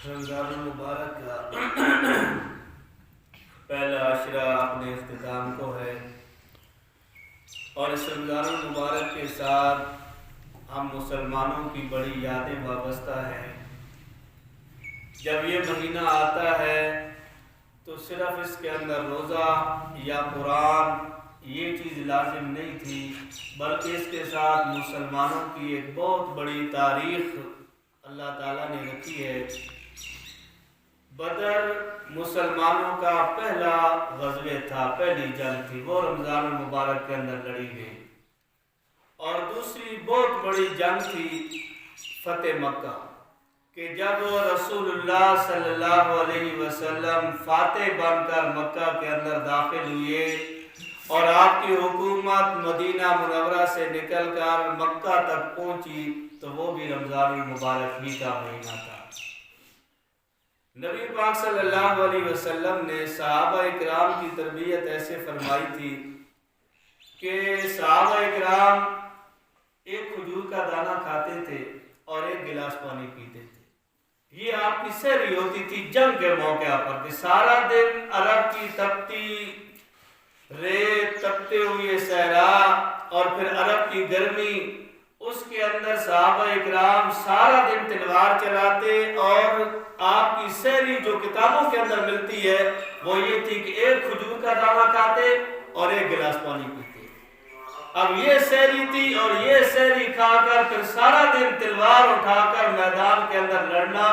رمضان المبارک کا پہلا عشرہ اپنے اختتام کو ہے، اور اس رمضان المبارک کے ساتھ ہم مسلمانوں کی بڑی یادیں وابستہ ہیں۔ جب یہ مہینہ آتا ہے تو صرف اس کے اندر روزہ یا قرآن یہ چیز لازم نہیں تھی، بلکہ اس کے ساتھ مسلمانوں کی ایک بہت بڑی تاریخ اللہ تعالیٰ نے رکھی ہے۔ بدر مسلمانوں کا پہلا غزوہ تھا، پہلی جنگ تھی، وہ رمضان المبارک کے اندر لڑی گئی، اور دوسری بہت بڑی جنگ تھی فتح مکہ، کہ جب رسول اللہ صلی اللہ علیہ وسلم فاتح بن کر مکہ کے اندر داخل ہوئے اور آپ کی حکومت مدینہ منورہ سے نکل کر مکہ تک پہنچی، تو وہ بھی رمضان المبارک ہی کا مہینہ تھا۔ نبی پاک صلی اللہ علیہ وسلم نے صحابہ اکرام کی تربیت ایسے فرمائی تھی کہ صحابہ اکرام ایک کھجور کا دانہ کھاتے تھے اور ایک گلاس پانی پیتے تھے۔ یہ آپ کی سحری ہوتی تھی جنگ کے موقع پر، کہ سارا دن عرب کی تپتی ریت، تپتے ہوئے صحرا اور پھر عرب کی گرمی، اس کے اندر صحابہ اکرام سارا دن تلوار چلاتے، اور آپ کی سحری جو کتابوں کے اندر ملتی ہے وہ یہ تھی کہ ایک کھجور کا دانہ کھاتے اور ایک گلاس پانی پیتے۔ اب یہ سحری تھی، اور یہ سحری کھا کر پھر سارا دن تلوار اٹھا کر میدان کے اندر لڑنا،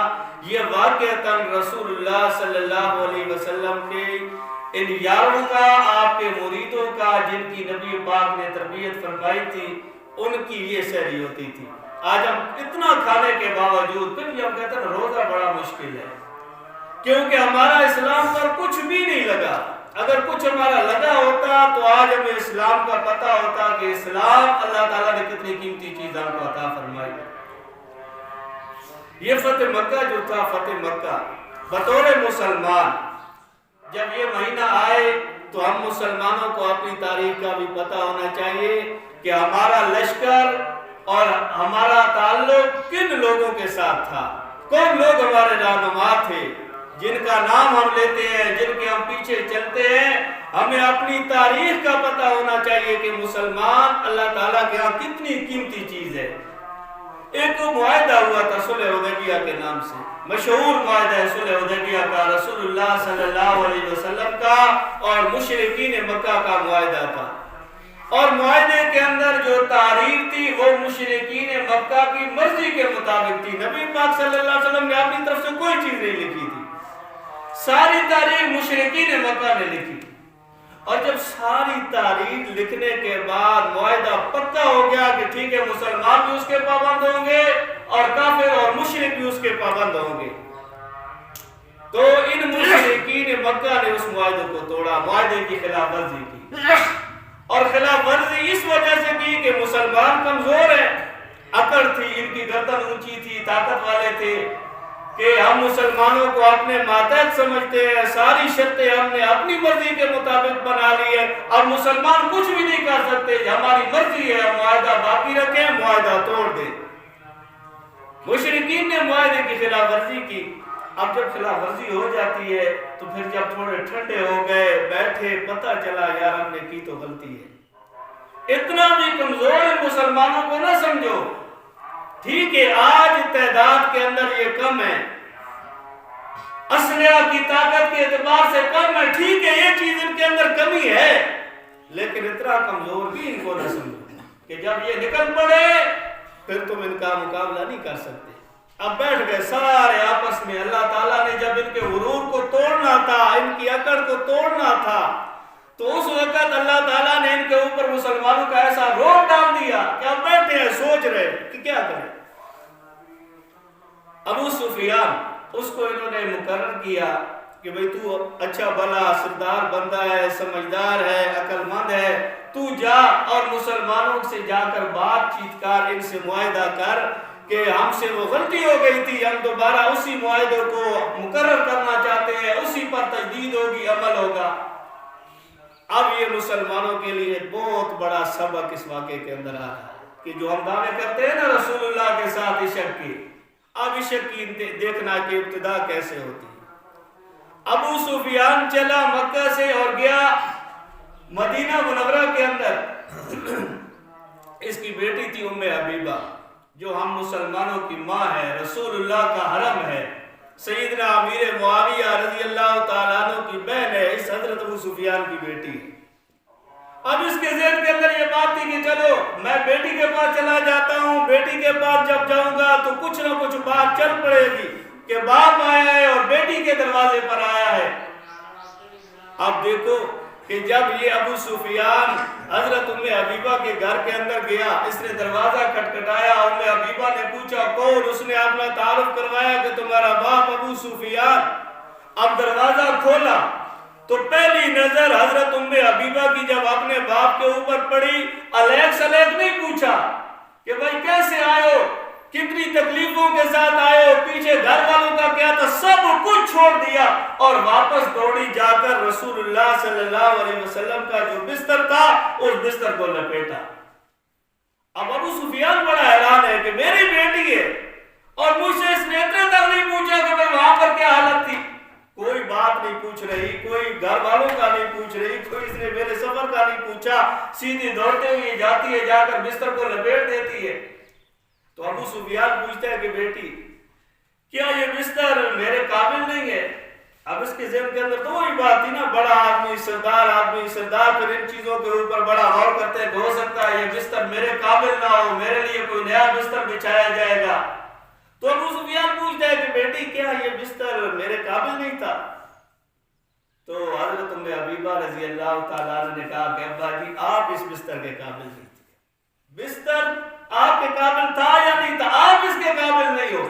یہ واقعتاً رسول اللہ صلی اللہ علیہ وسلم کے ان یاروں کا، آپ کے مریدوں کا، جن کی نبی پاک نے تربیت فرمائی تھی، ان کی یہ سحری ہوتی تھی۔ آج ہم اتنا کھانے کے باوجود پھر بھی ہم کہتے ہیں روزہ بڑا مشکل ہے، کیونکہ ہمارا اسلام پر کچھ بھی نہیں لگا۔ اگر کچھ ہمارا لگا ہوتا تو آج ہمیں اسلام کا پتہ ہوتا کہ اسلام اللہ تعالیٰ نے کتنی قیمتی چیز ہم کو عطا فرمائی۔ یہ فتح مکہ جو تھا، فتح مکہ بطور مسلمان جب یہ مہینہ آئے تو ہم مسلمانوں کو اپنی تاریخ کا بھی پتہ ہونا چاہیے کہ ہمارا لشکر اور ہمارا تعلق کن لوگوں کے ساتھ تھا، کون لوگ ہمارے رہنما تھے، جن کا نام ہم لیتے ہیں، جن کے ہم پیچھے چلتے ہیں۔ ہمیں اپنی تاریخ کا پتہ ہونا چاہیے کہ مسلمان اللہ تعالیٰ کے ہاں کتنی قیمتی چیز ہے۔ ایک معاہدہ ہوا تھا صلح حدیبیہ کے نام سے، مشہور معاہدہ ہے صلح حدیبیہ کا، رسول اللہ صلی اللہ علیہ وسلم کا اور مشرکین مکہ کا معاہدہ تھا، اور معاہدے کے اندر جو تاریخ تھی وہ مشرکین مکہ کی مرضی کے مطابق تھی۔ نبی پاک صلی اللہ علیہ وسلم نے اپنی طرف سے کوئی چیز نہیں لکھی تھی، ساری تاریخ مشرکین مکہ نے لکھی، اور جب ساری تاریخ لکھنے کے بعد معاہدہ پکا ہو گیا کہ ٹھیک ہے مسلمان بھی اس کے پابند ہوں گے اور کافر اور مشرک بھی اس کے پابند ہوں گے، تو ان مشرکین مکہ نے اس معاہدے کو توڑا، معاہدے کی خلاف ورزی کی، اور خلاف ورزی اس وجہ سے کی کہ مسلمان کمزور ہیں، اکڑ تھی، ان کی گردن اونچی تھی، طاقت والے تھے، کہ ہم مسلمانوں کو اپنے ماتحت سمجھتے ہیں، ساری شرطیں ہم نے اپنی مرضی کے مطابق بنا لی ہے، اور مسلمان کچھ بھی نہیں کر سکتے، ہماری مرضی ہے، معاہدہ باقی رکھیں، معاہدہ توڑ دیں۔ مشرکین نے معاہدے کی خلاف ورزی کی۔ اب جب خلاف ورزی ہو جاتی ہے تو پھر جب تھوڑے ٹھنڈے ہو گئے، بیٹھے، پتہ چلا یار ہم نے کی تو غلطی ہے۔ اتنا بھی کمزور مسلمانوں کو نہ سمجھو، ٹھیک ہے آج تعداد کے اندر یہ کم ہے، اسلحہ کی طاقت کے اعتبار سے کم ہے، ٹھیک ہے یہ چیز ان کے اندر کمی ہے، لیکن اتنا کمزور بھی ان کو نہ سمجھو کہ جب یہ نکل پڑے پھر تم ان کا مقابلہ نہیں کر سکتے۔ اب بیٹھ گئے سارے آپس میں، اللہ تعالیٰ نے جب ان کے غرور کو توڑنا تھا، ان کی اکڑ کو توڑنا تھا، تو اس وقت اللہ تعالیٰ نے ان کے اوپر مسلمانوں کا ایسا روب ڈال دیا کہ اب بیٹھے ہیں سوچ رہے کہ کیا کریں۔ ابو سفیان اس کو انہوں نے مقرر کیا کہ بھئی تو اچھا بھلا سردار بندہ ہے، سمجھدار ہے، عقل مند ہے، تو جا اور مسلمانوں سے جا کر بات چیت کر، ان سے معاہدہ کر کہ ہم سے وہ غلطی ہو گئی تھی، ہم دوبارہ اسی معاہدے کو مقرر کرنا چاہتے ہیں، اسی پر تجدید ہوگی، عمل ہوگا۔ اب یہ مسلمانوں کے لیے بہت بڑا سبق اس واقعے کے اندر آ رہا ہے کہ جو ہم دعوے کرتے ہیں نا رسول اللہ کے ساتھ عشق کی، اب عشق کی دیکھنا کہ ابتدا کیسے ہوتی ہے۔ ابو سفیان چلا مکہ سے اور گیا مدینہ منورہ کے اندر۔ اس کی بیٹی تھی ام حبیبہ جو ہم مسلمانوں کی ماں ہے، رسول اللہ کا حرم ہے، سیدنا امیر معاویہ رضی اللہ تعالیٰ عنہ کی بہن ہے، اس حضرت ابو سفیان کی بیٹی۔ اب اس کے ذہن کے اندر یہ بات تھی کہ چلو میں بیٹی کے پاس چلا جاتا ہوں، بیٹی کے پاس جب جاؤں گا تو کچھ نہ کچھ بات چل پڑے گی کہ باپ آیا ہے اور بیٹی کے دروازے پر آیا ہے۔ اب دیکھو کہ جب یہ ابو سفیان حضرت ام حبیبہ کے گھر کے اندر گیا، اس نے دروازہ کھٹکھٹایا، ام حبیبہ نے پوچھا کون؟ اس نے اپنا تعارف کروایا کہ تمہارا باپ ابو سفیان۔ اب دروازہ کھولا تو پہلی نظر حضرت ام حبیبہ کی جب اپنے باپ کے اوپر پڑی، الیک سلیک نہیں پوچھا کہ بھائی کیسے آئے ہو، کتنی تکلیفوں کے ساتھ آئے ہو، پیچھے گھر والوں کا کیا تھا، سب کچھ چھوڑ دیا اور واپس دوڑی جا کر رسول اللہ صلی اللہ علیہ وسلم کا جو بستر تھا اس بستر کو لپیٹا۔ اب ابو سفیان بڑا حیران ہے کہ میری بیٹی ہے اور مجھ سے اس نے اتنے تک نہیں پوچھا کہ بھائی وہاں پر کیا حالت تھی، کوئی بات نہیں پوچھ رہی، کوئی گھر والوں کا نہیں پوچھ رہی، کوئی اس نے میرے سفر کا نہیں پوچھا، سیدھی دوڑتے ہوئے جاتی ہے، جا کر بستر کو لپیٹ دیتی ہے۔ تو ابو سفیان پوچھتا ہے کہ بیٹی کیا یہ بستر میرے قابل نہیں ہے؟ اب اس کے ذہن کے اندر تو وہی بات تھی نا، بڑا آدمی سردار پھر ان چیزوں کے اوپر بڑا غور کرتے ہیں کہ ہو سکتا ہے یہ بستر میرے قابل نہ ہو، میرے لیے کوئی نیا بستر بچھایا جائے گا۔ تو ابو سفیان پوچھتا ہے کہ بیٹی کیا یہ بستر میرے قابل نہیں تھا؟ تو حضرت ام حبیبہ رضی اللہ تعالیٰ عنہ نے کہا کہ ابا جی آپ اس بستر کے قابل نہیں تھے، بستر آپ کے قابل تھا یا نہیں تھا، آپ اس کے قابل نہیں ہو،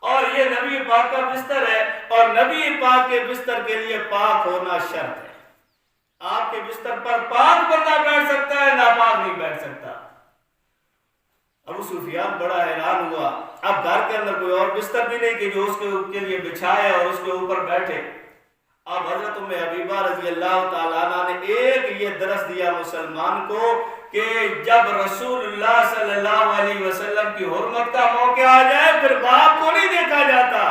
اور یہ نبی پاک کا بستر ہے اور نبی پاک کے بستر کے لیے پاک ہونا شرط ہے۔ آپ کے بستر پر پاک بندہ بیٹھ سکتا ہے، ناپاک نہیں بیٹھ سکتا۔ ابو سفیان بڑا حیران ہوا، اب گھر کے اندر کوئی اور بستر بھی نہیں کہ جو اس کے لیے بچھائے اور اس کے اوپر بیٹھے۔ اب حضرت ام حبیبہ رضی اللہ تعالیٰ عنہ نے ایک یہ درس دیا مسلمان کو کہ جب رسول اللہ صلی اللہ علیہ وسلم کی حرمت کا موقع آ جائے پھر باپ کو نہیں دیکھا جاتا،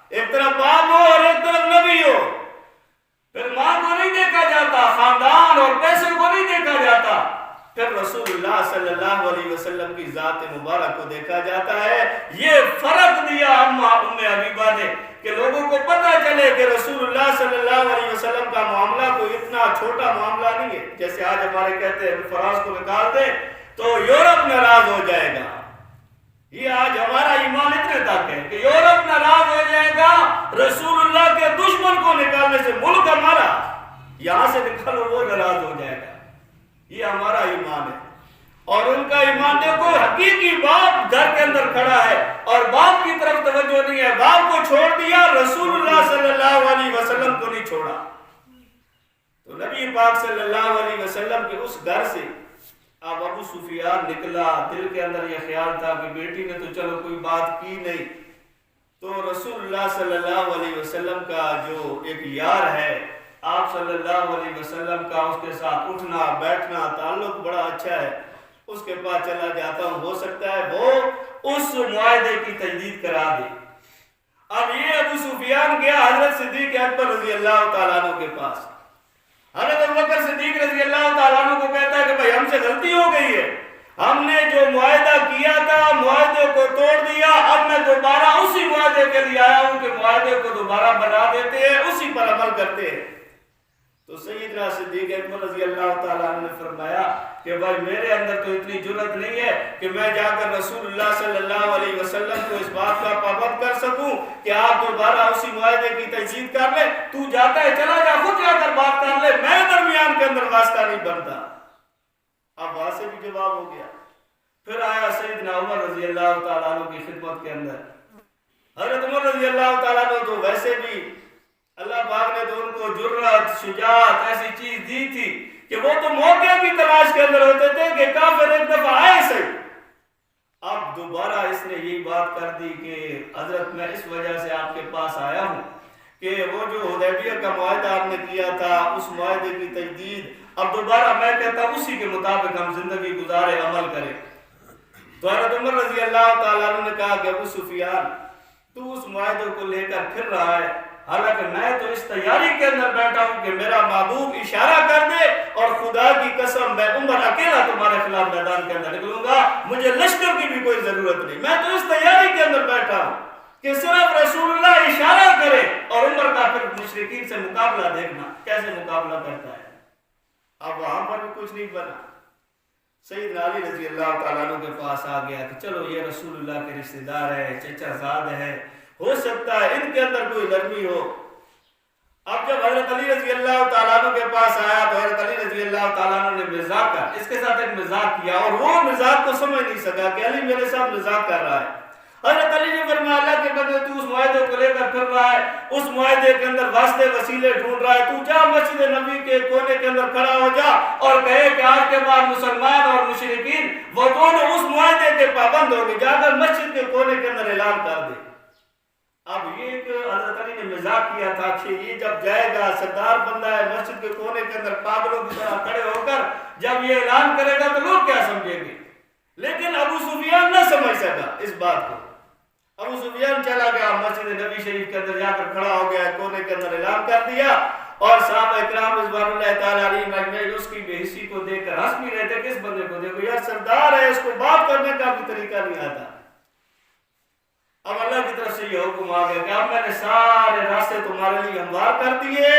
ایک طرف باپ ہو اور ایک طرف نبی ہو، پھر ماں کو نہیں دیکھا جاتا، خاندان اور پیسے کو نہیں دیکھا جاتا، پھر رسول اللہ صلی اللہ علیہ وسلم کی ذات مبارک کو دیکھا جاتا ہے۔ یہ فرق دیا ام حبیبہ نے کہ لوگوں کو پتہ چلے کہ رسول اللہ صلی اللہ علیہ وسلم کا معاملہ کوئی اتنا چھوٹا معاملہ نہیں ہے۔ جیسے آج ہمارے کہتے ہیں فراز کو نکال دیں تو یورپ ناراض ہو جائے گا، یہ آج ہمارا ایمان اتنے تک ہے کہ یورپ ناراض ہو جائے گا، رسول اللہ کے دشمن کو نکالنے سے، ملک ہمارا یہاں سے نکالو وہ ناراض ہو جائے گا، یہ ہمارا ایمان ہے۔ اور ان کا ایمان دیکھو، حقیقی باپ گھر کے اندر کھڑا ہے اور باپ کی طرف توجہ نہیں ہے، باپ کو چھوڑ دیا، رسول اللہ صلی اللہ علیہ وسلم کو نہیں چھوڑا۔ تو نبی پاک صلی اللہ علیہ وسلم کے اس گھر سے اب ابو سفیان نکلا، دل کے اندر یہ خیال تھا کہ بیٹی نے تو چلو کوئی بات کی نہیں، تو رسول اللہ صلی اللہ علیہ وسلم کا جو ایک یار ہے، آپ صلی اللہ علیہ وسلم کا اس کے ساتھ اٹھنا بیٹھنا تعلق بڑا اچھا ہے، اس کے پاس چلا جاتا ہوں، ہو سکتا ہے وہ اس معاہدے کی تجدید کرا دے۔ اب یہ ابو سفیان گیا حضرت صدیق اکبر رضی اللہ تعالیٰ عنہ کے پاس، حضرت ابوبکر صدیق رضی اللہ تعالیٰ عنہ کو کہتا ہے کہ بھائی ہم سے غلطی ہو گئی ہے، ہم نے جو معاہدہ کیا تھا معاہدے کو توڑ دیا، اب میں دوبارہ اسی معاہدے کے لیے آیا ہوں کہ معاہدے کو دوبارہ بنا دیتے ہیں، اسی پر عمل کرتے ہیں۔ تو سیدنا صدیق اکبر رضی اللہ تعالیٰ عنہ نے فرمایا کہ بھائی میرے اندر تو اتنی جرأت نہیں ہے کہ میں جا کر رسول اللہ صلی اللہ علیہ وسلم کو اس بات کا پابند کر سکوں کہ آپ دوبارہ اسی معاہدے کی تجدید کر لیں، تو جاتا ہے چلا جا، خود جا کر بات کر لے، میں درمیان کے اندر واسطہ نہیں بنتا۔ اب وہاں سے بھی جواب ہو گیا۔ پھر آیا سیدنا عمر رضی اللہ تعالیٰ عنہ کی خدمت کے اندر۔ حضرت عمر رضی اللہ تعالیٰ عنہ تو ویسے بھی اللہ پاک نے تو ان کو جرأت شجاعت ایسی چیز دی تھی کہ وہ تو موقع کی تلاش کے اندر ہوتے تھے کہ کافر ایک دفعہ آئے صحیح۔ اب دوبارہ اس نے یہی بات کر دی کہ حضرت میں اس وجہ سے آپ کے پاس آیا ہوں کہ وہ جو حدیبیہ کا معاہدہ آپ نے کیا تھا اس معاہدے کی تجدید اب دوبارہ میں کہتا ہوں اسی کے مطابق ہم زندگی گزارے، عمل کریں۔ تو حضرت عمر رضی اللہ تعالیٰ عنہ نے کہا کہ ابو سفیان تو اس معاہدے کو لے کر پھر رہا ہے، حالانکہ میں تو اس تیاری کے اندر بیٹھا ہوں کہ میرا محبوب اشارہ کر دے اور خدا کی قسم میں عمر اکیلا تمہارے خلاف میدان کے اندر نکلوں گا، مجھے لشکر کی بھی کوئی ضرورت نہیں، میں تو اس تیاری کے اندر بیٹھا ہوں کہ صرف رسول اللہ اشارہ کرے اور عمر کا پھر مشرکین سے مقابلہ دیکھنا کیسے مقابلہ کرتا ہے۔ اب وہاں پر بھی کچھ نہیں بنا۔ سیدنا علی رضی اللہ تعالیٰ عنہ کے پاس آ گیا کہ چلو یہ رسول اللہ کے رشتہ دار ہے، چچا زاد ہے، ہو سکتا ہے ان کے اندر کوئی نرمی ہو۔ اب جب حضرت علی رضی اللہ تعالیٰ عنہ کے پاس آیا تو حضرت علی رضی اللہ تعالیٰ عنہ نے مزاق کر اس کے ساتھ ایک مزاق کیا اور وہ مزاق کو سمجھ نہیں سکا کہ علی میرے ساتھ مزاق کر رہا ہے۔ حضرت علی نے فرمایا اللہ کے بندے تو اس معاہدے کو لے کر پھر رہا ہے، اس معاہدے کے اندر واسطے وسیلے ڈھونڈ رہا ہے، تو جا مسجد نبی کے کونے کے اندر کھڑا ہو جا اور کہے کہ آج کے بعد مسلمان اور مشرکین وہ دونوں اس معاہدے کے پابند ہوں گے، جا کر مسجد کے کونے کے اندر اعلان کر دے۔ اب یہ کہ حضرت علی نے مزاق کیا تھا کہ یہ جب جائے گا سردار بندہ ہے مسجد کے کونے کے اندر پاگلوں کی طرح کھڑے ہو کر جب یہ اعلان کرے گا تو لوگ کیا سمجھیں گے، لیکن ابو سفیان نہ سمجھ سکا اس بات کو۔ ابو سفیان چلا گیا مسجد نبی شریف کے اندر جا کر کھڑا ہو گیا، کونے کے اندر اعلان کر دیا اور صحابہ اکرام رضوان اللہ تعالیٰ علیہم اجمعین اس کی بے حسی کو دیکھ کر ہنس بھی رہے تھے، کس بندے کو دیکھو یار سردار ہے، اس کو بات کرنے کا بھی طریقہ نہیں آتا۔ اب اللہ کی طرف سے یہ حکم آ گیا کہ اب میں نے سارے راستے تمہارے لیے ہموار کر دیے،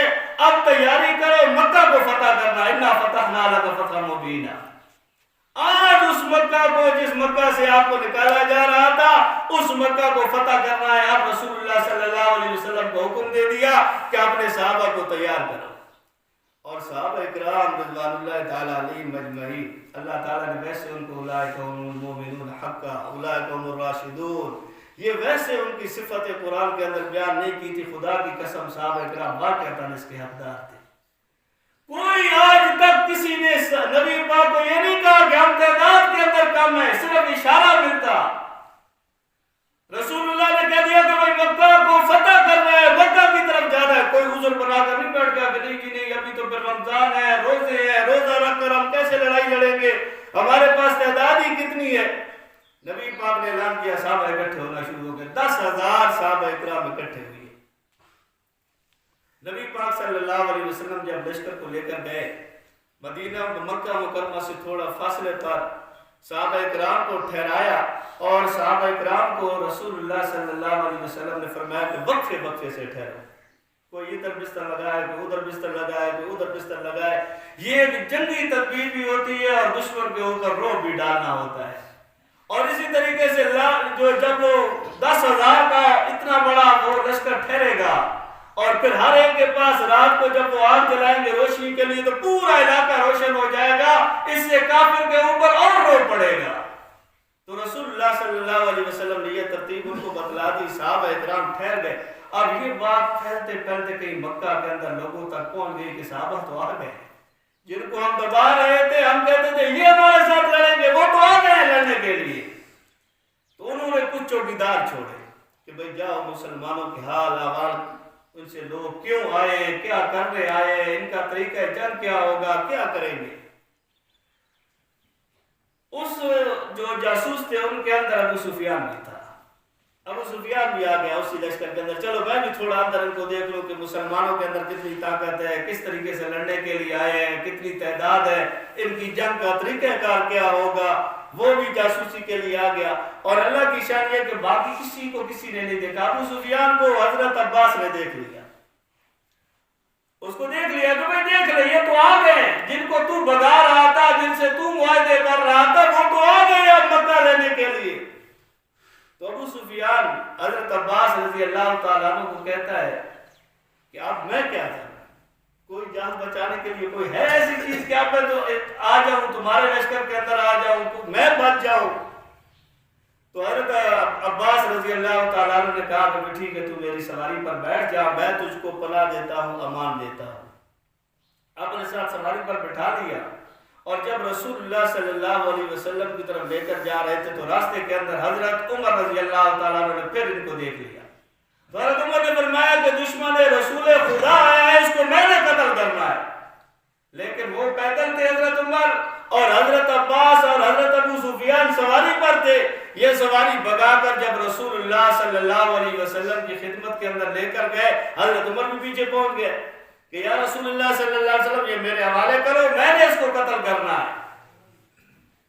اب تیاری کرو مکہ کو فتح کرنا، انا فتحنا لک فتحا مبینا۔ آج اس مکہ کو جس مکہ سے آپ کو نکالا جا رہا تھا اس مکہ کو فتح کرنا ہے۔ اب رسول اللہ صلی اللہ علیہ وسلم کو حکم دے دیا کہ اپنے صحابہ کو تیار کرو، اور صحابہ اکرام رضوان اللہ تعالیٰ علیہم اجمعین اللہ تعالیٰ نے ویسے ان کو اولئک هم المؤمنون حقا اولئک هم الراشدون، یہ ویسے ان کی صفت قرآن کے اندر بیان نہیں کی تھی، خدا کی قسم صحابہ اکرام واقعتاً اس کے حقدار تھے۔ کوئی آج تک کسی نے نبی پاک کو یہ نہیں کہا کہ ہم تعداد کے اندر کم ہے، صرف اشارہ ملتا۔ رسول اللہ نے کہہ دیا کہ بھائی مکہ کو فتح کرنا ہے، مکہ کی طرف جانا ہے، کوئی عذر بنا کر نہیں بیٹھ گیا کہ نہیں جی نہیں ابھی تو پھر رمضان ہے، روزے ہیں، روزہ رکھ کر ہم کیسے لڑائی لڑیں گے، ہمارے پاس تعداد ہی کتنی ہے۔ نبی پاک نے اعلان کیا، صحابہ اکٹھے ہونا شروع ہو گئے، 10,000 صحابہ اکرام اکٹھے ہوئے۔ نبی پاک صلی اللہ علیہ وسلم جب لشکر کو لے کر گئے مدینہ مکہ مکرمہ سے تھوڑا فاصلے پر صحابہ اکرام کو ٹھہرایا اور صحابہ اکرام کو رسول اللہ صلی اللہ علیہ وسلم نے فرمایا کہ وقفے وقفے سے ٹھہرو، کوئی ادھر بستر لگائے، کوئی ادھر بستر لگائے، کوئی ادھر بستر لگائے۔ یہ ایک جنگی تدبیر بھی ہوتی ہے اور دشمن کے اوپر رعب بھی ڈالنا ہوتا ہے۔ اور اسی طریقے سے جو جب وہ 10,000 کا اتنا بڑا وہ لشکر ٹھہرے گا اور پھر ہر ایک کے پاس رات کو جب وہ آگ جلائیں گے روشنی کے لیے تو پورا علاقہ روشن ہو جائے گا، اس سے کافر کے اوپر اور رو پڑے گا۔ تو رسول اللہ صلی اللہ علیہ وسلم نے یہ ترتیب ان کو بتلا دی، صحابہ اکرام ٹھہر گئے۔ اب یہ بات پھیلتے پھیلتے کہیں مکہ کے اندر لوگوں تک پہنچ گئی کہ صحابہ تو آ گئے، جن کو ہم دبا رہے تھے، ہم کہتے تھے یہ ہمارے ساتھ لڑیں گے، وہ تو آ گئے لڑنے کے لیے۔ تو انہوں نے کچھ چوکیدار چھوڑے کہ بھئی جاؤ مسلمانوں کے حال احوال ان سے لوگ کیوں آئے، کیا کرنے آئے، ان کا طریقہ جنگ کیا ہوگا، کیا کریں گے۔ اس جو جاسوس تھے ان کے اندر ابو سفیان بھی تھا، ابو سفیان بھی آ گیا اسی لشکر کے اندر، چلو میں بھی تھوڑا اندر ان کو دیکھ لوں کہ مسلمانوں کے اندر کتنی طاقت ہے، کس طریقے سے لڑنے کے لیے آئے ہیں، کتنی تعداد ہے، ان کی جنگ کا طریقہ کار کیا ہوگا۔ وہ بھی جاسوسی کے لیے آ گیا، اور اللہ کی شان یہ کہ باقی کسی کو کسی نے نہیں دیکھا، ابو سفیان کو حضرت عباس نے دیکھ لیا، اس کو دیکھ لیا کہ بھئی دیکھ لے یہ تو آ گئے، جن کو تو بگا رہا تھا، جن سے تو معاہدے کر رہا تھا، وہ تو آ گئے اب مکہ لینے کے لیے۔ تو ابو سفیان حضرت عباس رضی اللہ تعالیٰ عنہ کو کہتا ہے کہ اب میں کیا کروں، کوئی جان بچانے کے لیے کوئی ہے ایسی چیز کہ اب میں تو آ جاؤں تمہارے لشکر کے اندر آ جاؤں، میں بچ جاؤں۔ تو حضرت عباس رضی اللہ تعالیٰ عنہ نے کہا کہ ٹھیک ہے تو میری سواری پر بیٹھ جا، میں تجھ کو پناہ دیتا ہوں، امان دیتا ہوں۔ اپنے ساتھ سواری پر بٹھا دیا، اور جب رسول اللہ صلی اللہ علیہ وسلم کی طرف لے کر جا رہے تھے تو راستے کے اندر حضرت عمر رضی اللہ تعالیٰ عنہ نے پھر ان کو دیکھ لیا۔ حضرت عمر نے فرمایا کہ دشمن رسول خدا آیا ہے، اس کو میں نے قتل کرنا ہے، لیکن وہ پیدل تھے حضرت عمر، اور حضرت عباس اور حضرت ابو سفیان سواری پر تھے، یہ سواری بگا کر جب رسول اللہ صلی اللہ علیہ وسلم کی خدمت کے اندر لے کر گئے، حضرت عمر بھی پیچھے پہنچ گئے کہ یا رسول اللہ صلی اللہ علیہ وسلم یہ میرے حوالے کرو، میں نے اس کو قتل کرنا ہے۔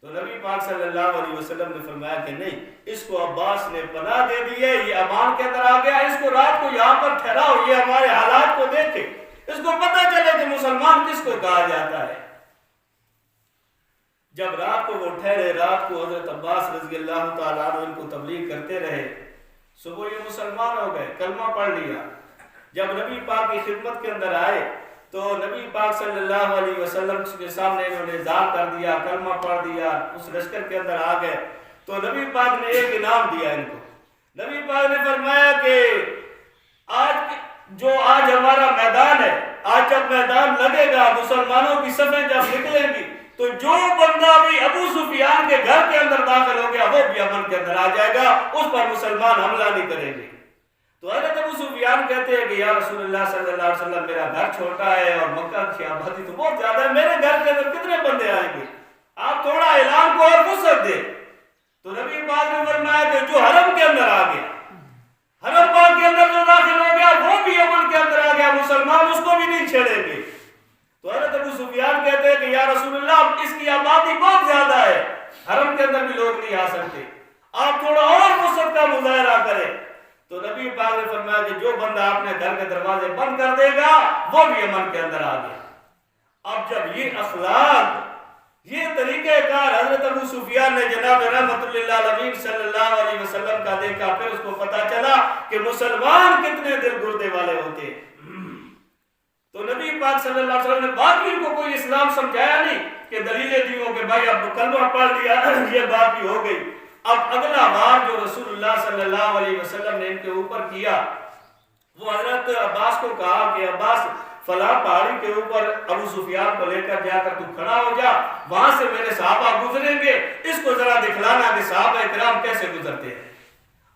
تو نبی پاک صلی اللہ علیہ وسلم نے فرمایا کہ نہیں، اس کو عباس نے پناہ دے دی ہے، یہ امان کے اندر آ گیا، اس کو رات کو یہاں پر ٹھہراؤ، یہ ہمارے حالات کو دیکھے، اس کو پتہ چلے کہ مسلمان کس کو کہا جاتا ہے۔ جب رات کو وہ ٹھہرے، رات کو حضرت عباس رضی اللہ تعالیٰ عنہ ان کو تبلیغ کرتے رہے، صبح یہ مسلمان ہو گئے، کلمہ پڑھ لیا۔ جب نبی پاک کی خدمت کے اندر آئے تو نبی پاک صلی اللہ علیہ وسلم کے سامنے انہوں نے اظہار کر دیا، کلمہ پڑھ دیا، اس لشکر کے اندر آ گئے تو نبی پاک نے ایک انعام دیا ان کو۔ نبی پاک نے فرمایا کہ آج ہمارا میدان ہے، آج جب میدان لگے گا، مسلمانوں کی صفیں جب نکلیں گی تو جو بندہ بھی ابو سفیان کے گھر کے اندر داخل ہو گیا وہ بھی امن کے اندر آ جائے گا، اس پر مسلمان حملہ نہیں کریں گے۔ تو حضرت ابو سفیان کہتے ہیں کہ یا رسول اللہ صلی اللہ علیہ وسلم میرا گھر چھوٹا ہے اور مکہ کی آبادی تو بہت زیادہ ہے، میرے گھر کے اندر کتنے بندے آئیں گے، آپ تھوڑا اعلان کو اور وسعت دیں۔ تو نبی پاک نے فرمایا کہ جو حرم کے اندر آ گیا، حرم پاک کے اندر جو داخل ہو گیا وہ بھی امن کے اندر آ گیا، مسلمان اس کو بھی نہیں چھیڑیں گے۔ تو حضرت ابو سفیان کہتے ہیں کہ یا رسول اللہ اس کی آبادی بہت زیادہ ہے، حرم کے اندر بھی لوگ نہیں آ سکتے، آپ تھوڑا اور وسعت کا مظاہرہ کریں۔ تو نبی پاک نے فرمایا کہ جو بندہ اپنے گھر کے دروازے بند کر دے گا وہ بھی امن کے اندر آ گیا۔ اب جب یہ اخلاق، یہ طریقہ کار حضرت ابو سفیان نے جناب رحمت اللہ علیہ صلی اللہ علیہ وسلم کا دیکھا، پھر اس کو پتا چلا کہ مسلمان کتنے دل گردے والے ہوتے ہیں۔ تو نبی پاک صلی اللہ علیہ وسلم نے باقی کو کوئی اسلام سمجھایا نہیں کہ دلیلیں دی ہو کہ بھائی اب کلمہ پڑھ لیا یہ بات بھی ہو گئی۔ اب اگلا بار جو رسول اللہ صلی اللہ علیہ وسلم نے ان کے اوپر کیا، وہ حضرت عباس کو کہا کہ عباس فلاں پہاڑی کے اوپر ابو سفیان کو لے کر جا کر تو کھڑا ہو جا، وہاں سے میرے صحابہ گزریں گے، اس کو ذرا دکھلانا کہ صحابہ اکرام کیسے گزرتے ہیں۔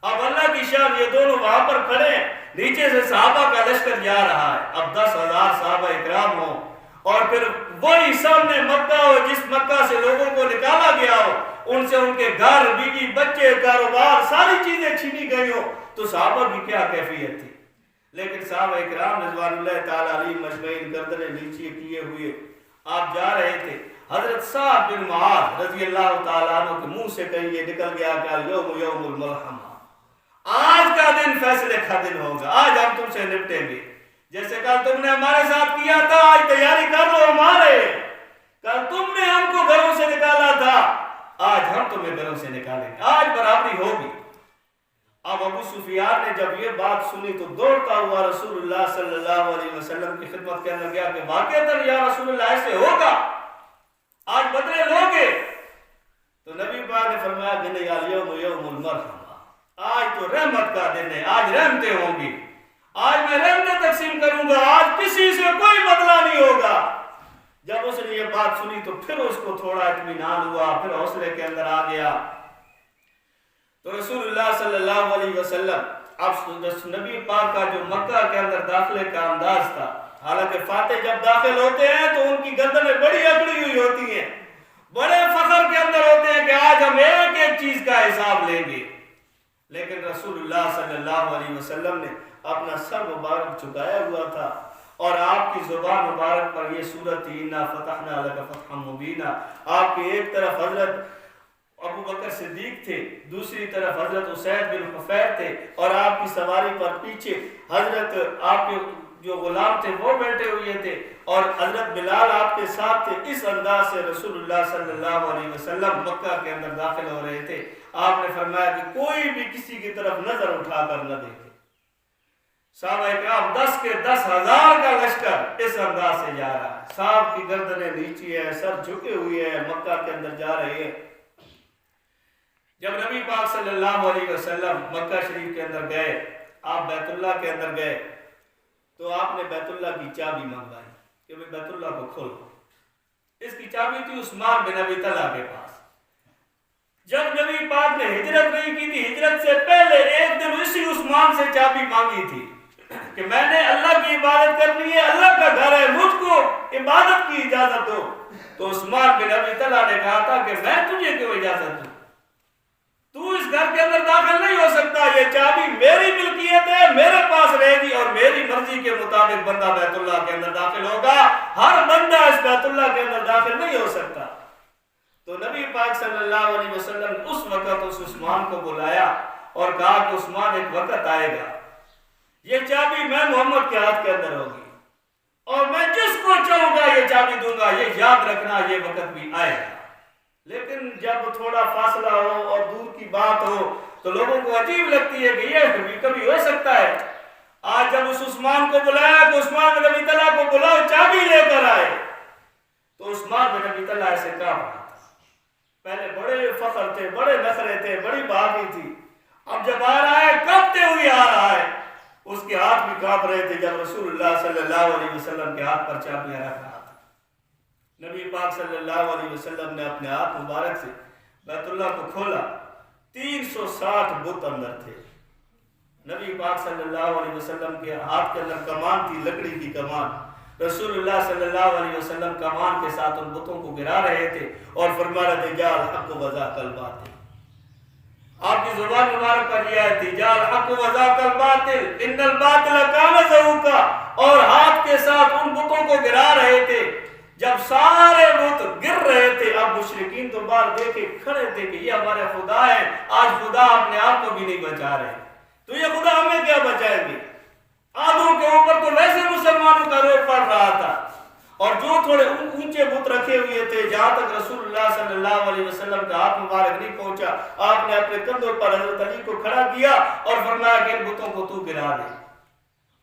اب اللہ کی شان، یہ دونوں وہاں پر کھڑے ہیں، نیچے سے صحابہ کا لشکر جا رہا ہے، اب 10,000 صحابہ اکرام ہوں، اور پھر وہی سامنے مکہ ہو جس مکہ سے لوگوں کو نکالا گیا ہو، ان سے ان کے گھر، بیوی، بچے، کاروبار، ساری چیزیں چھینی گئی ہو، تو صحابہ کی کیا کیفیت تھی۔ لیکن صحابہ اکرام رضوان اللہ تعالیٰ علیہ مجمعین گردنیں نیچے کیے ہوئے آپ جا رہے تھے۔ حضرت سعد بن معاذ رضی اللہ تعالیٰ عنہ کے منہ سے کہیں یہ نکل گیا کہ یوم یوم الملحمہ، آج کا دن فیصلے کا دن ہوگا، آج ہم تم سے نپٹیں گے، جیسے کل تم نے ہمارے ساتھ کیا تھا، آج تیاری کر لو ہمارے، کل تم نے ہم کو گھروں سے نکالا تھا، آج ہم تمہیں گھروں سے نکالیں گے، آج برابری ہوگی۔ اب ابو سفیان نے جب یہ بات سنی تو دوڑتا ہوا رسول اللہ صلی اللہ علیہ وسلم کی خدمت کے اندر گیا کہ واقعتاً یا رسول اللہ ایسے ہوگا، آج بدلے لوگے؟ تو نبی پاک نے فرمایا کہ نہیں، الیوم یوم المرحمہ، آج تو رحمت کا دن ہے، آج رحمتیں ہوں گی، آج میں رحمتیں تقسیم کروں گا، آج کسی سے کوئی بدلہ نہیں ہوگا۔ جب اس نے یہ بات سنی تو پھر اس کو تھوڑا اطمینان ہوا، پھر حوصلے کے اندر آ گیا۔ تو رسول اللہ صلی اللہ علیہ وسلم، اب نبی پاک کا جو مکہ کے اندر داخلے کا انداز تھا، حالانکہ فاتح جب داخل ہوتے ہیں تو ان کی گردنیں بڑی اکڑی ہوئی ہوتی ہیں، بڑے فخر کے اندر ہوتے ہیں کہ آج ہم ایک ایک چیز کا حساب لیں گے، لیکن رسول اللہ صلی اللہ علیہ وسلم نے اپنا سر مبارک جھکایا ہوا تھا، اور آپ کی زبان مبارک پر یہ سورت اِنَّا فَتَحْنَا لَكَ فَتْحًا مُبِينًا، آپ کی ایک طرف حضرت ابو بکر صدیق تھے، دوسری طرف حضرت اسید بن حفیر تھے، اور آپ کی سواری پر پیچھے حضرت آپ کے جو غلام تھے وہ بیٹھے ہوئے تھے، اور حضرت بلال آپ کے ساتھ تھے۔ اس انداز سے رسول اللہ صلی اللہ علیہ وسلم مکہ کے اندر داخل ہو رہے تھے۔ آپ نے فرمایا کہ کوئی بھی کسی کی طرف نظر اٹھا کر نہ دیکھے۔ صحابہ اکرام 10 کے 10,000 کا لشکر اس انداز سے جا رہا ہے، صاحب کی گردنیں نیچی ہے، سر جھکے ہوئے ہیں، مکہ کے اندر جا رہے ہیں۔ جب نبی پاک صلی اللہ علیہ وسلم مکہ شریف کے اندر گئے، آپ بیت اللہ کے اندر گئے تو آپ نے بیت اللہ کی چابی منگوائی کہ میں بیت اللہ کو کھولوں۔ اس کی چابی تھی عثمان بن ابی طلحہ کے پاس۔ جب نبی پاک نے ہجرت نہیں کی تھی، ہجرت سے پہلے ایک دن اسی عثمان سے چابی مانگی تھی کہ میں نے اللہ کی عبادت کرنی ہے، اللہ کا گھر ہے، مجھ کو عبادت کی اجازت دو۔ تو عثمان بن ابی طلحہ نے کہا تھا کہ میں تجھے کیوں اجازت دوں، تو اس گھر کے اندر داخل نہیں ہو سکتا، یہ چابی میری ملکیت ہے، میرے پاس رہے گی اور میری مرضی کے مطابق بندہ بیت اللہ کے اندر داخل ہوگا، ہر بندہ اس بیت اللہ کے اندر داخل نہیں ہو سکتا۔ تو نبی پاک صلی اللہ علیہ وسلم نے اس وقت اس عثمان کو بلایا اور کہا کہ عثمان ایک وقت آئے گا، یہ چابی میں محمد کے ہاتھ کے اندر ہوگی اور میں جس کو چاہوں گا یہ چابی دوں گا، یہ یاد رکھنا یہ وقت بھی آئے گا۔ لیکن جب تھوڑا فاصلہ ہو اور دور کی بات ہو تو لوگوں کو عجیب لگتی ہے کہ یہ کبھی ہو سکتا ہے۔ آج جب اس عثمان کو بلایا کہ عثمان بن ابی طلحہ کو بلاؤ چابی لے کر آئے، تو عثمان بن ابی طلحہ ایسے کام رہا تھا۔ پہلے بڑے فخر تھے، بڑے نخرے تھے، بڑی بہادری تھی، اب جب آ رہا ہے کانپتے ہوئے آ رہا ہے، اس کے ہاتھ بھی کانپ رہے تھے جب رسول اللہ صلی اللہ علیہ وسلم کے ہاتھ پر چابیاں رکھ رہا تھا۔ نبی پاک صلی اللہ علیہ وسلم نے اپنے ہاتھ مبارک سے بیت اللہ کو کھولا، 360 بت اندر تھے۔ نبی پاک صلی اللہ علیہ وسلم کے ہاتھ کے اندر کمان تھی، لکڑی کی کمان۔ رسول اللہ صلی اللہ علیہ وسلم کمان کے ساتھ ان بتوں کو گرا رہے تھے اور فرما رہے تھے جا الحق وذاق الباطل۔ آپ کی زبان مبارک پر یہ آیت تھی جا الحق وذاق الباطل ان الباطل کان زہوقا، اور ہاتھ کے ساتھ ان بتوں کو گرا رہے تھے۔ جب سارے بت گر رہے تھے، اب مشرکین تو باہر دیکھے کھڑے تھے کہ یہ ہمارے خدا ہیں، آج خدا اپنے آپ کو بھی نہیں بچا رہے، تو یہ خدا ہمیں کیا بچائیں گے؟ آدھوں کے اوپر تو ویسے مسلمانوں کا روپ پڑ رہا تھا، اور جو تھوڑے اونچے بت رکھے ہوئے تھے جہاں تک رسول اللہ صلی اللہ علیہ وسلم کا ہاتھ مبارک نہیں پہنچا، آپ نے اپنے کندھوں پر حضرت علی کو کھڑا کیا اور فرمایا کہ ان بتوں کو تو گرا دے۔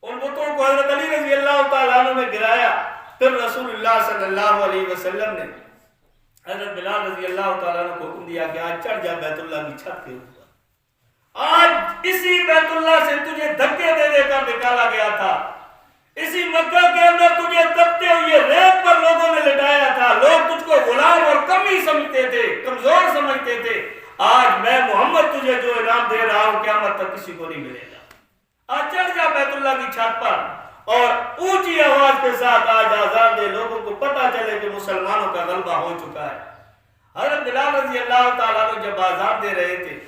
ان بتوں کو حضرت علی رضی اللہ تعالیٰ عنہ نے گرایا۔ پھر رسول اللہ صلی اللہ علیہ وسلم نے حضرت بلال رضی اللہ تعالیٰ عنہ کو حکم دیا کہ آج چڑھ جا بیت اللہ کی چھت کے اوپر، آج اسی بیت اللہ سے تجھے دھکے دے دے کر نکالا گیا تھا، اسی مکہ کے اندر تجھے تپتے ہوئے ریت پر لوگوں نے لٹایا تھا، لوگ تجھ کو غلام اور کمی سمجھتے تھے، کمزور سمجھتے تھے، آج میں محمد تجھے جو انعام دے رہا ہوں قیامت تک کسی کو نہیں ملے گا۔ آج چڑھ جا بیت اللہ کی چھت پر اور اونچی آواز کے ساتھ آج آزان دے، لوگوں کو پتا چلے کہ مسلمانوں کا غلبہ ہو چکا ہے۔ حضرت بلال رضی اللہ تعالیٰ عنہ جب آزان دے رہے تھے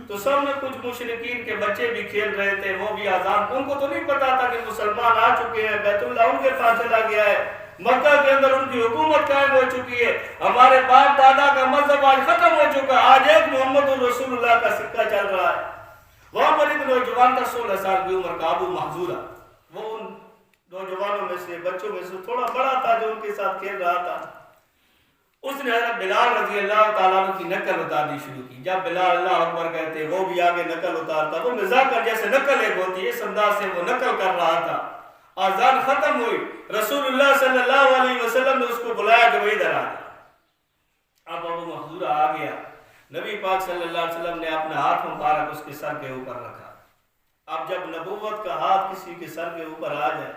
تو سب میں کچھ مشرکین کے بچے بھی کھیل رہے تھے، وہ بھی آزان، ان کو تو نہیں پتا تھا کہ مسلمان آ چکے ہیں، بیت اللہ ان کے پاس چلا گیا ہے، مکہ کے اندر ان کی حکومت قائم ہو چکی ہے، ہمارے باپ دادا کا مذہب آج ختم ہو چکا، آج ایک محمد رسول اللہ کا سکہ چل رہا ہے۔ وہاں پر ایک نوجوان تھا 16 سال کی عمر کا، ابو محذورہ، وہ ان نوجوانوں میں سے، بچوں میں سے تھوڑا بڑا تھا جو ان کے ساتھ کھیل رہا تھا۔ اس نے حضرت بلال رضی اللہ تعالیٰ عنہ کی نقل اتارنی شروع کی۔ جب بلال اللہ اکبر کہتے وہ بھی آگے نقل اتارتا، وہ مزاح کر جیسے نقل ایک ہوتی ہے اس انداز سے وہ نقل کر رہا تھا۔ آذان ختم ہوئی، رسول اللہ صلی اللہ علیہ وسلم نے اس کو بلایا کہ وہ ادھر آ جا۔ اب ابو محذورہ آ گیا، نبی پاک صلی اللہ علیہ وسلم نے اپنا ہاتھ مبارک اس کے سر کے اوپر رکھا۔ اب جب نبوت کا ہاتھ کسی کے سر کے اوپر آ جائے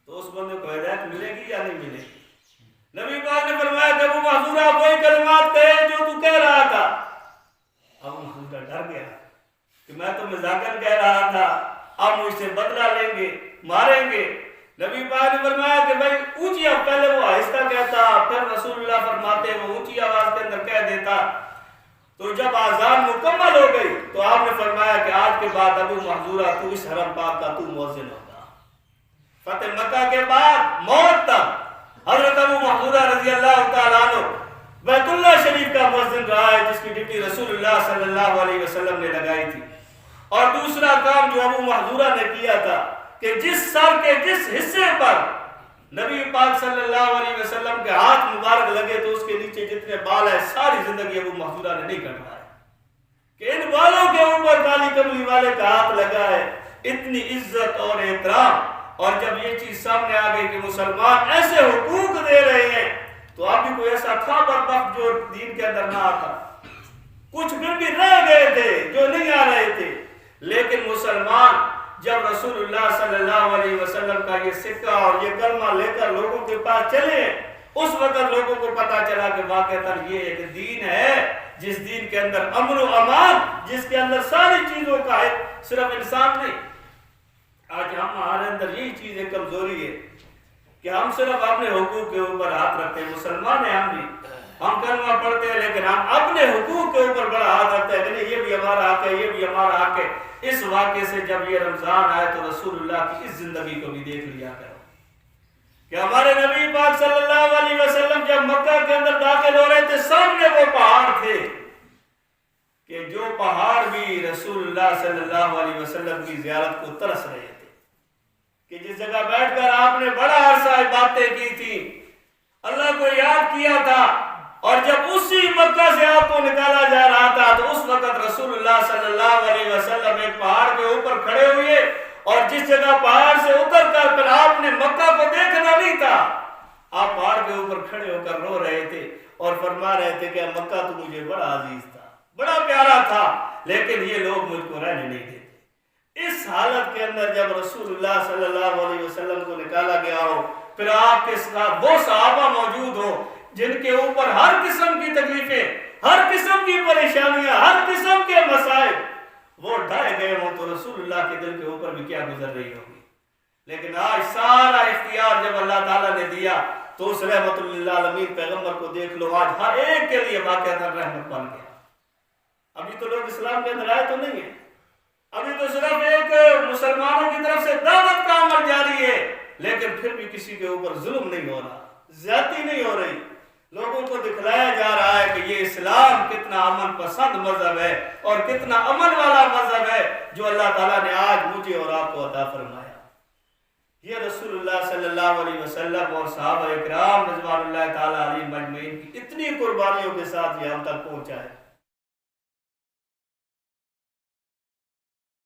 تو اس بندے کو ہدایت ملے گی یا نہیں ملے گی؟ نبی پاک نے فرمایا کہ ابو محذورہ وہی کلمات کہے جو تو کہہ رہا تھا۔ ابو محذورہ ڈر گیا کہ میں تو مذاکر کہہ رہا تھا، اب مجھ سے بدلہ لیں گے، ماریں گے۔ نبی پاک نے فرمایا کہ بھائی اونچی، پہلے وہ آہستہ کہتا، پھر رسول اللہ فرماتے وہ اونچی آواز کے اندر کہہ دیتا۔ تو جب آذان مکمل ہو گئی تو آپ نے فرمایا کہ آج کے بعد ابو محذورہ تو اس حرم پاک کا تو مؤذن ہوگا۔ فتح مکہ کے بعد موت تک حضرت ابو محذورہ رضی اللہ تعالیٰ عنہ بیت اللہ شریف کا مؤذن رہا ہے، جس کی ڈیوٹی رسول اللہ صلی اللہ علیہ وسلم نے لگائی تھی۔ اور دوسرا کام جو ابو محذورہ نے کیا تھا کہ جس سر کے جس حصے پر نبی پاک صلی اللہ علیہ وسلم کے ہاتھ مبارک لگے تو اس کے نیچے جتنے بال ہیں ساری زندگی ابو محذورہ نے نہیں کٹوائے، کہ ان بالوں کے اوپر کالی کملی والے کا ہاتھ لگا ہے۔ اتنی عزت اور احترام، اور جب یہ چیز سامنے آ گئی کہ مسلمان ایسے حقوق دے رہے ہیں تو اب بھی کوئی ایسا تھا بربخت جو دین کے اندر نہ آتا، کچھ پھر بھی رہ گئے تھے جو نہیں آ رہے تھے، لیکن مسلمان جب رسول اللہ صلی اللہ علیہ وسلم کا یہ سکہ اور یہ کلمہ لے کر لوگوں کے پاس چلے، اس وقت لوگوں کو پتا چلا کہ واقعتاً یہ ایک دین ہے جس دین کے اندر امن و امان، جس کے اندر ساری چیزوں کا ہے، صرف انسان نہیں۔ آج ہمارے اندر یہی چیز ایک کمزوری ہے کہ ہم صرف اپنے حقوق کے اوپر ہاتھ رکھتے ہیں، مسلمان ہیں ہم بھی، ہم کلمہ پڑھتے ہیں لیکن ہم اپنے حقوق کے اوپر بڑا ہاتھ رکھتے ہیں کہ نہیں یہ بھی ہمارا حق ہے، یہ بھی ہمارا حق ہے۔ اس واقعے سے جب یہ رمضان آئے تو رسول اللہ کی اس زندگی کو بھی دیکھ لیا کرو کہ ہمارے نبی پاک صلی اللہ علیہ وسلم جب مکہ کے اندر داخل ہو رہے تھے، سامنے وہ پہاڑ تھے کہ جو پہاڑ بھی رسول اللہ صلی اللہ علیہ وسلم کی زیارت کو ترس رہے تھے، کہ جس جگہ بیٹھ کر آپ نے بڑا عرصہ باتیں کی تھی، اللہ کو یاد کیا تھا، اور جب اسی مکہ سے آپ کو نکالا جا رہا تھا تو اس وقت رسول اللہ صلی اللہ علیہ وسلم ایک پہاڑ کے اوپر کھڑے ہوئے، اور جس جگہ پہاڑ سے اتر کر پھر آپ نے مکہ کو دیکھنا نہیں تھا، آپ پہاڑ کے اوپر کھڑے ہو کر رو رہے تھے اور فرما رہے تھے کہ مکہ تو مجھے بڑا عزیز تھا، بڑا پیارا تھا، لیکن یہ لوگ مجھ کو رہنے نہیں دیتے۔ اس حالت کے اندر جب رسول اللہ صلی اللہ علیہ وسلم کو نکالا گیا ہو، پھر آپ کے ساتھ وہ صحابہ موجود ہو جن کے اوپر ہر قسم کی تکلیفیں، ہر قسم کی پریشانیاں، ہر قسم کے مسائل وہ ڈھائے گئے ہوں، تو رسول اللہ کے دل کے اوپر بھی کیا گزر رہی ہوگی۔ لیکن آج سارا اختیار جب اللہ تعالیٰ نے دیا تو اس رحمت للعالمین پیغمبر کو دیکھ لو، آج ہر ایک کے لیے واقعہ رحمت بن گیا۔ ابھی تو لوگ اسلام کے اندر آئے تو نہیں ہیں، ابھی تو صرف ایک مسلمانوں کی طرف سے دعوت کا عمل جاری ہے، لیکن پھر بھی کسی کے اوپر ظلم نہیں ہو رہا، زیادتی نہیں ہو رہی۔ لوگوں کو دکھلایا جا رہا ہے کہ یہ اسلام کتنا امن پسند مذہب ہے اور کتنا امن والا مذہب ہے جو اللہ تعالیٰ نے آج مجھے اور آپ کو عطا فرمایا۔ یہ رسول اللہ صلی اللہ علیہ وسلم اور صحابہ اکرام رضوان اللہ تعالیٰ علیہ مجمعین کی اتنی قربانیوں کے ساتھ یہ ہم تک پہنچا ہے۔